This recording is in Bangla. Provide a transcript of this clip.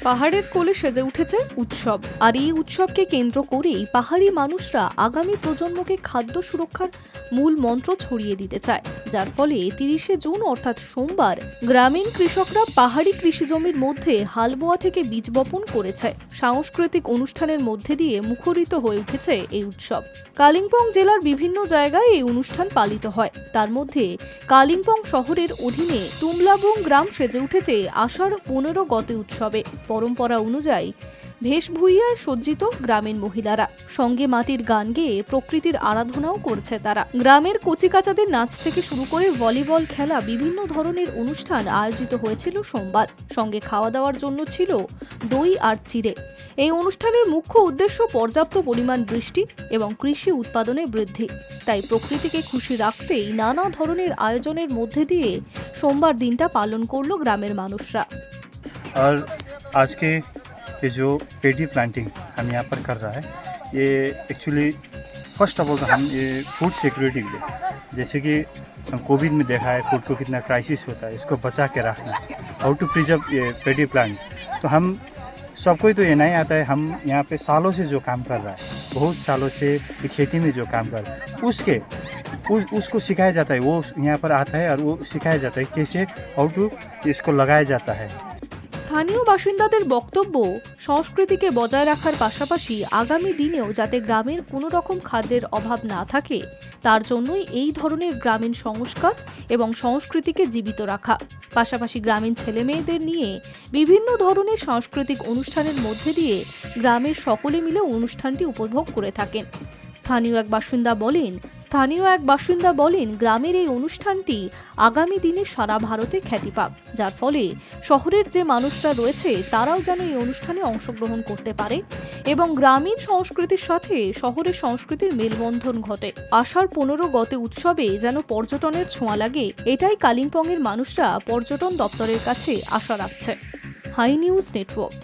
পাহাড়ের কোলে সেজে উঠেছে উৎসব, আর এই উৎসবকে কেন্দ্র করেই পাহাড়ি মানুষরা আগামী প্রজন্মকে খাদ্য সুরক্ষার মূল মন্ত্র ছড়িয়ে দিতে চায়। যার ফলে ৩০শে জুন অর্থাৎ সোমবার গ্রামীণ কৃষকরা পাহাড়ি কৃষিজমির মধ্যে হাল বোয়া থেকে বীজ বপন করেছে। সাংস্কৃতিক অনুষ্ঠানের মধ্যে দিয়ে মুখরিত হয়ে উঠেছে এই উৎসব। কালিম্পং জেলার বিভিন্ন জায়গায় এই অনুষ্ঠান পালিত হয়। তার মধ্যে কালিম্পং শহরের অধীনে তুমলাবুং গ্রাম সেজে উঠেছে আষাঢ় ১৫ গতে উৎসবে। পরম্পরা অনুযায়ী ভেশভূইয়ায় সজ্জিত গ্রামীণ মহিলারা সঙ্গে মাটির গান গেয়ে প্রকৃতির আরাধনাও করছে তারা। গ্রামের কচিকাচাদের নাচ থেকে শুরু করে ভলিবল খেলা, বিভিন্ন ধরনের অনুষ্ঠান আয়োজিত হয়েছিল সোমবার। সঙ্গে খাওয়া দাওয়ার জন্য ছিল দই আর চিড়ে। এই অনুষ্ঠানের মুখ্য উদ্দেশ্য পর্যাপ্ত পরিমাণ বৃষ্টি এবং কৃষি উৎপাদনে বৃদ্ধি। তাই প্রকৃতিকে খুশি রাখতেই নানা ধরনের আয়োজনের মধ্যে দিয়ে সোমবার দিনটা পালন করল গ্রামের মানুষরা। और आज के ये जो पेडी प्लांटिंग हम यहाँ पर कर रहा है, ये एक्चुअली फर्स्ट ऑफ ऑल तो हम ये फूड सिक्योरिटी के लिए, जैसे कि कोविड में देखा है फूड को कितना क्राइसिस होता है, इसको बचा के रखना, हाउ टू प्रिजर्व ये पेडी प्लांट। तो हम सबको तो ये नहीं आता है, हम यहाँ पे सालों से जो काम कर रहा है, बहुत सालों से खेती में जो काम कर रहा है उसको सिखाया जाता है। वो यहाँ पर आता है और वो सिखाया जाता है कैसे हाउ टू इसको लगाया जाता है। স্থানীয় বাসিন্দাদের বক্তব্য, সংস্কৃতিকে বজায় রাখার পাশাপাশি আগামী দিনেও যাতে গ্রামের কোনো রকম খাদ্যের অভাব না থাকে তার জন্যই এই ধরনের গ্রামীণ সংস্কার এবং সংস্কৃতিকে জীবিত রাখা। পাশাপাশি গ্রামীণ ছেলেমেয়েদের নিয়ে বিভিন্ন ধরনের সাংস্কৃতিক অনুষ্ঠানের মধ্যে দিয়ে গ্রামের সকলে মিলে অনুষ্ঠানটি উপভোগ করে থাকেন। স্থানীয় এক বাসিন্দা বলেন গ্রামের এই অনুষ্ঠানটি আগামী দিনে সারা ভারতে খ্যাতি পাক, যার ফলে শহরের যে মানুষরা রয়েছে তারাও যেন এই অনুষ্ঠানে অংশগ্রহণ করতে পারে এবং গ্রামীণ সংস্কৃতির সাথে শহরের সংস্কৃতির মেলবন্ধন ঘটে। আষাঢ় ১৫ গতে উৎসবে যেন পর্যটনের ছোঁয়া লাগে, এটাই কালিম্পংয়ের মানুষরা পর্যটন দপ্তরের কাছে আশা রাখছে। Hi news network.